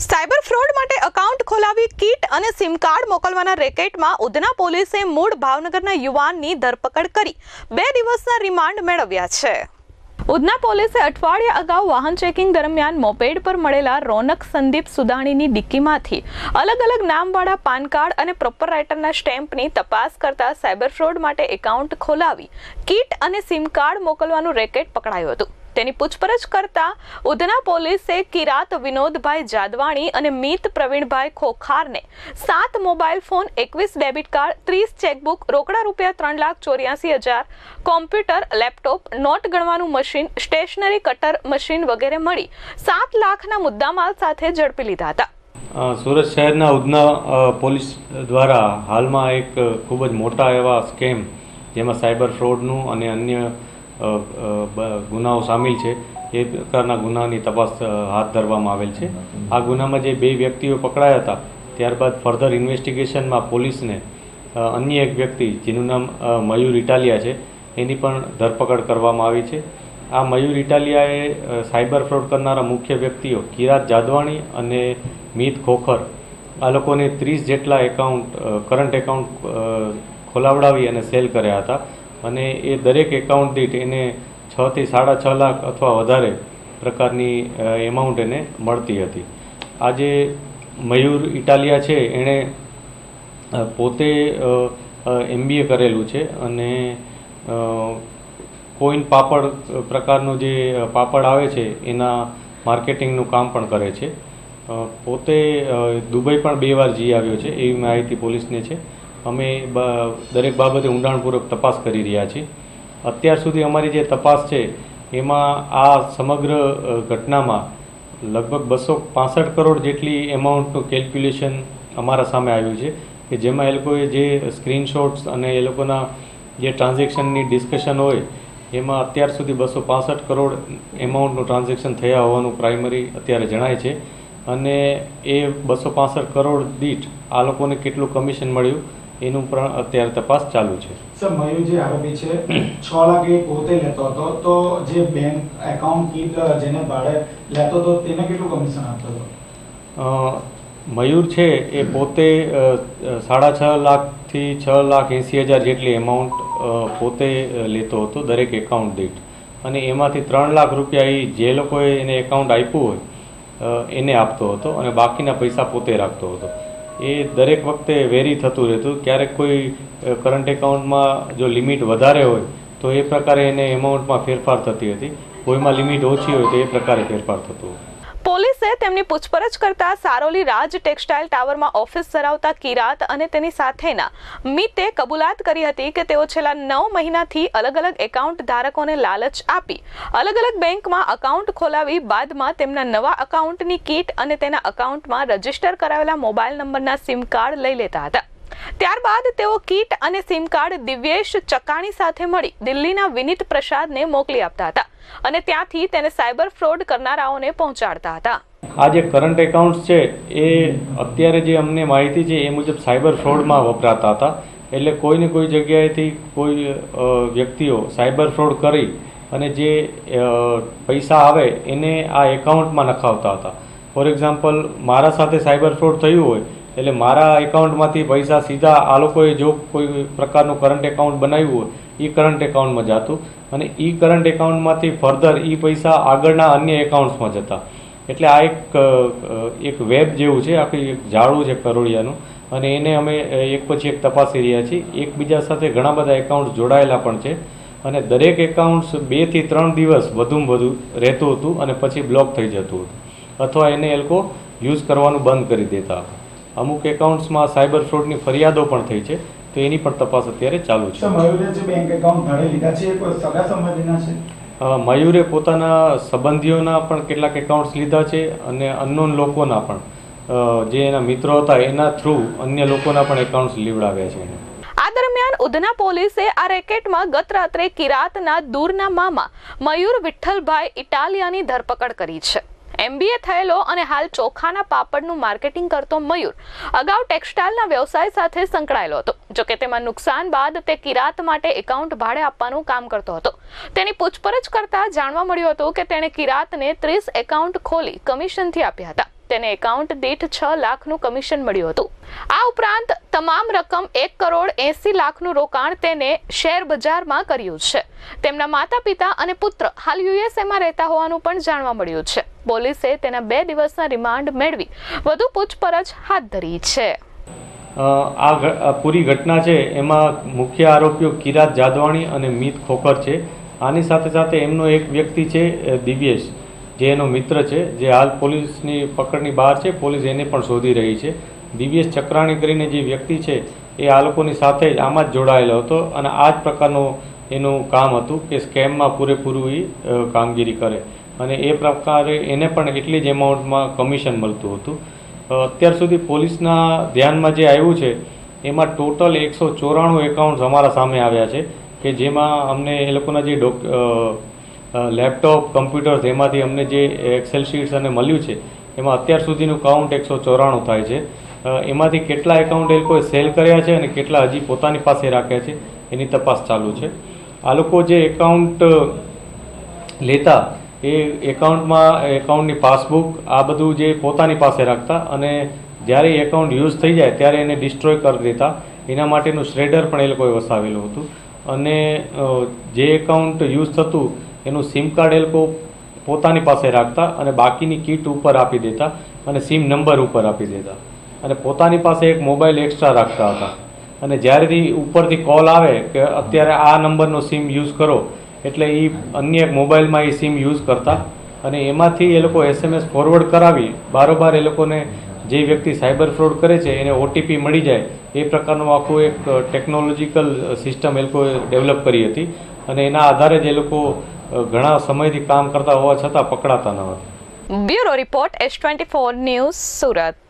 Cyber fraud માટે account ખોલાવી kit અને સિમ કાર્ડ મોકલવાના રેકેટમાં ઉધના પોલીસે મૂળ ભાવનગરના યુવાનની ધરપકડ કરી 2 દિવસના રિમાન્ડ મેળવ્યા છે। ઉધના પોલીસે અઠવાડિયા અગાઉ વાહન ચેકિંગ દરમિયાન મોપેડ પર મળેલા રોનક સંદીપ સુદાણીની ડિક્કીમાંથી અલગ અલગ નામવાળા પાન કાર્ડ અને પ્રોપરાઇટરના સ્ટેમ્પની તપાસ કરતા સાયબર ફ્રોડ માટે એકાઉન્ટ ખોલાવી કીટ અને સિમ કાર્ડ મોકલવાનું રેકેટ પકડાયું હતું। તેની પૂછપરછ કરતા ઉધના પોલીસે કિરાત વિનોદભાઈ જાદવાણી અને મીત પ્રવીણભાઈ ખોખારને 7 mobile phone, 21 debit card, 30 chequebook, રોકડા રૂપિયા 3,84,000, કોમ્પ્યુટર, લેપટોપ, નોટ ગણવાનું મશીન, સ્ટેશનરી કટર મશીન વગેરે મળી 7 લાખના મુદ્દામાલ સાથે ઝડપી લીધા હતા। સુરત શહેરના ઉધના પોલીસ દ્વારા હાલમાં એક ખૂબ જ મોટા એવા સ્કેમ જેમાં સાયબર ફ્રોડનું અને અન્ય ગુનાઓ સામેલ છે એ પ્રકારના ગુનાની તપાસ હાથ ધરવામાં આવેલ છે। આ ગુનામાં જે 2 વ્યક્તિઓ પકડાયા હતા ત્યારબાદ ફર્ધર ઇન્વેસ્ટિગેશનમાં પોલીસને અન્ય એક વ્યક્તિ જેનું નામ મયુર ઇટાલિયા છે એની પણ ધરપકડ કરવામાં આવી છે। આ મયુર ઇટાલિયાએ સાયબર ફ્રોડ કરનારા મુખ્ય વ્યક્તિઓ કિરાત જાદવાણી અને મીત ખોખર આ લોકોને 30 જેટલા એકાઉન્ટ કરંટ એકાઉન્ટ ખોલાવડાવી અને સેલ કર્યા હતા અને એ દરેક એકાઉન્ટ દીઠ એને 6 થી 6.5 લાખ અથવા વધારે પ્રકારની એમાઉન્ટ એને મળતી હતી। આ જે મયુર ઇટાલિયા છે એણે પોતે MBA કરેલું છે અને કોઈન પાપડ પ્રકારનું જે પાપડ આવે છે એના માર્કેટિંગનું કામ પણ કરે છે। પોતે દુબઈ પણ 2 વાર જઈ આવ્યો છે એવી માહિતી પોલીસને છે। અમે દરેક બાબતે ઊંડાણપૂર્વક તપાસ કરી રહ્યા છીએ। અત્યાર સુધી અમારી જે તપાસ છે એમાં આ સમગ્ર ઘટનામાં લગભગ 265 કરોડ જેટલી એમાઉન્ટનું કેલ્ક્યુલેશન અમારા સામે આવ્યું છે કે જેમાં એ લોકોએ જે સ્ક્રીનશોટ્સ અને એ લોકોના જે ટ્રાન્ઝેક્શનની ડિસ્કશન હોય એમાં અત્યાર સુધી 265 કરોડ એમાઉન્ટનું ટ્રાન્ઝેક્શન થયા હોવાનું પ્રાઇમરી અત્યારે જણાય છે અને એ 265 કરોડ દીઠ આ લોકોને કેટલું કમિશન મળ્યું એનું પણ અત્યારે તપાસ ચાલુ છે। સર, મયુર જે આરોપી છે 6 લાખ એ પોતે લેતો હતો, તો જે બેંક એકાઉન્ટ કીટ જેને ભાડે લેતો હતો તેને કેટલું કમિશન આપતો હતો? મયુર છે એ પોતે 6.5 લાખથી 6,80,000 જેટલી એમાઉન્ટ પોતે લેતો હતો દરેક એકાઉન્ટ દીઠ અને એમાંથી 3 લાખ રૂપિયા એ જે લોકોએ એને એકાઉન્ટ આપ્યું હોય એને આપતો હતો અને બાકીના પૈસા પોતે રાખતો હતો। એ દરેક વખતે વેરી થતું રહેતું, ક્યારેક કોઈ કરંટ એકાઉન્ટમાં જો લિમિટ વધારે હોય તો એ પ્રકારે એને એમાઉન્ટમાં ફેરફાર થતી હતી, કોઈમાં લિમિટ ઓછી હોય તો એ પ્રકારે ફેરફાર થતું હતું। પોલીસે તેમની પૂછપરછ કરતા સારોલી રાજ ટેક્સટાઇલ ટાવરમાં ઓફિસ ધરાવતા કિરાત અને તેની સાથેના મીતે કબૂલાત કરી હતી કે તેઓ છેલ્લા 9 મહિનાથી અલગ અલગ એકાઉન્ટ ધારકોને લાલચ આપી અલગ અલગ બેંકમાં એકાઉન્ટ ખોલાવી બાદમાં તેમના નવા એકાઉન્ટની કીટ અને તેના એકાઉન્ટમાં રજીસ્ટર કરાવેલા મોબાઈલ નંબરના સિમ કાર્ડ લઈ લેતા હતા। ત્યારબાદ તેઓ કીટ અને સિમ કાર્ડ દિવ્યેશ ચકાણી સાથે મળી દિલ્હીના વિનીત પ્રસાદને મોકલી આપતા હતા અને ત્યાંથી તેને સાયબર ફ્રોડ કરનારાઓને પહોંચાડતા હતા। આ જે કરંટ એકાઉન્ટ્સ છે એ અત્યારે જે અમને માહિતી છે એ મુજબ સાયબર ફ્રોડમાં વપરાતા હતા। એટલે કોઈને કોઈ જગ્યાએથી કોઈ વ્યક્તિઓ સાયબર ફ્રોડ કરી અને જે પૈસા આવે એને આ એકાઉન્ટમાં નખાવતા હતા। ફોર એક્ઝામ્પલ, મારા સાથે સાયબર ફ્રોડ થયું હોય એટલે મારા એકાઉન્ટમાંથી પૈસા સીધા આ લોકોએ જો કોઈ પ્રકારનું કરંટ એકાઉન્ટ બનાવ્યું હોય એ કરંટ એકાઉન્ટમાં જતું અને એ કરંટ એકાઉન્ટમાંથી ફર્ધર એ પૈસા આગળના અન્ય એકાઉન્ટ્સમાં જતા। એટલે આ એક વેબ જેવું છે, આખી એક જાળું છે કરોડિયાનું અને એને અમે એક પછી એક તપાસી રહ્યા છીએ। એકબીજા સાથે ઘણા બધા એકાઉન્ટ્સ જોડાયેલા પણ છે અને દરેક એકાઉન્ટ્સ 2 થી 3 દિવસ વધુમાં વધુ રહેતું હતું અને પછી બ્લોક થઈ જતું હતું અથવા એને એ લોકો યુઝ કરવાનું બંધ કરી દેતા હતા। અમુક એકાઉન્ટ્સમાં સાયબર ફ્રોડની ફરિયાદો પણ થઈ છે તો એની પણ તપાસ અત્યારે ચાલુ છે। મયુરે જે બેંક એકાઉન્ટ ભાડે લીધા છે કોઈ સગા સંબંધીના છે? મયુરે પોતાના સંબંધીઓના પણ કેટલાક એકાઉન્ટ્સ લીધા છે અને અનનોન લોકોના પણ જે એના મિત્રો હતા એના થ્રુ અન્ય લોકોના પણ એકાઉન્ટ્સ લીવડાવ્યા છે એને। આ દરમિયાન ઉધના પોલીસે આ રેકેટમાં ગત રાત્રે કિરાતના દૂરના મામા મયુર વિઠ્ઠલભાઈ ઇટાલિયાની ધરપકડ કરી છે। MBA થયેલો અને હાલ ચોખાના પાપડનું માર્કેટિંગ કરતો મયુર અગાઉ ટેક્સટાઇલના વ્યવસાય સાથે સંકળાયેલો હતો। જોકે તેમાં નુકસાન બાદ તે કિરાત માટે એકાઉન્ટ ભાડે આપવાનું કામ કરતો હતો। તેની પૂછપરછ કરતા જાણવા મળ્યું હતું કે તેણે કિરાતને 30 એકાઉન્ટ ખોલી કમિશનથી આપ્યા હતા। તેને એકાઉન્ટ દીઠ 6 લાખનું કમિશન મળ્યું હતું. આ ઉપરાંત તમામ રકમ 1,80,00,000નું રોકાણ તેને શેર બજારમાં કર્યું છે. તેમના માતા પિતા અને પુત્ર હાલ યુએસએમાં રહેતા હોવાનું પણ જાણવા મળ્યું છે. પોલીસે તેના 2 દિવસના રિમાન્ડ મેળવી વધુ પૂછપરછ હાથ ધરી છે. આ પૂરી ઘટના છે એમાં મુખ્ય આરોપીઓ કિરાત જાદવાણી અને મીત ખોખર છે. આની સાથે સાથે એમનો એક વ્યક્તિ છે દિવ્યેશ, જે એનો મિત્ર છે, જે હાલ પોલીસની પકડની બહાર છે. પોલીસ એને પણ શોધી રહી છે. દિવ્યેશ ચક્રાણી કરીને જે વ્યક્તિ છે એ આ લોકોની સાથે જ આમાં જ જોડાયેલો હતો અને આ જ પ્રકારનું એનું કામ હતું કે સ્કેમમાં પૂરેપૂરું એ કામગીરી કરે અને એ પ્રકારે એને પણ એટલી જ એમાઉન્ટમાં કમિશન મળતું હતું. અત્યાર સુધી પોલીસના ધ્યાનમાં જે આવ્યું છે એમાં ટોટલ 194 એકાઉન્ટ્સ અમારા સામે આવ્યા છે કે જેમાં અમને એ લોકોના જે લેપટોપ કમ્પ્યુટર્સ એમાંથી અમને જે એક્સેલ શીટ્સ અને મળ્યું છે એમાં અત્યાર સુધીનું કાઉન્ટ 194 થાય છે. એમાંથી કેટલા એકાઉન્ટ એ લોકોએ સેલ કર્યા છે અને કેટલા હજી પોતાની પાસે રાખ્યા છે એની તપાસ ચાલુ છે. આ લોકો જે એકાઉન્ટ લેતા એ એકાઉન્ટની પાસબુક આ બધું જે પોતાની પાસે રાખતા અને જ્યારે એ એકાઉન્ટ યુઝ થઈ જાય ત્યારે એને ડિસ્ટ્રોય કરી દેતા. એના માટેનું શ્રેડર પણ એ લોકોએ વસાવેલું હતું અને જે એકાઉન્ટ યુઝ થતું એનું સિમ કાર્ડ એ લોકો પોતાની પાસે રાખતા અને બાકીની કીટ ઉપર આપી દેતા અને સિમ નંબર ઉપર આપી દેતા અને પોતાની પાસે એક મોબાઈલ એક્સ્ટ્રા રાખતા હતા. અને જ્યારેથી ઉપરથી કોલ આવે કે અત્યારે આ નંબરનો સિમ યુઝ કરો એટલે એ અન્ય એક મોબાઈલમાં એ સિમ યુઝ કરતા અને એમાંથી એ લોકો SMS ફોરવર્ડ કરાવી બારોબાર એ લોકોને જે વ્યક્તિ સાયબર ફ્રોડ કરે છે એને OTP મળી જાય એ પ્રકારનું આખું એક ટેકનોલોજીકલ સિસ્ટમ એ લોકોએ ડેવલપ કરી હતી અને એના આધારે જ એ લોકો ઘણા સમયથી કામ કરતા હોવા છતાં પકડાતા ન હતા. Bureau report S24 news, Surat.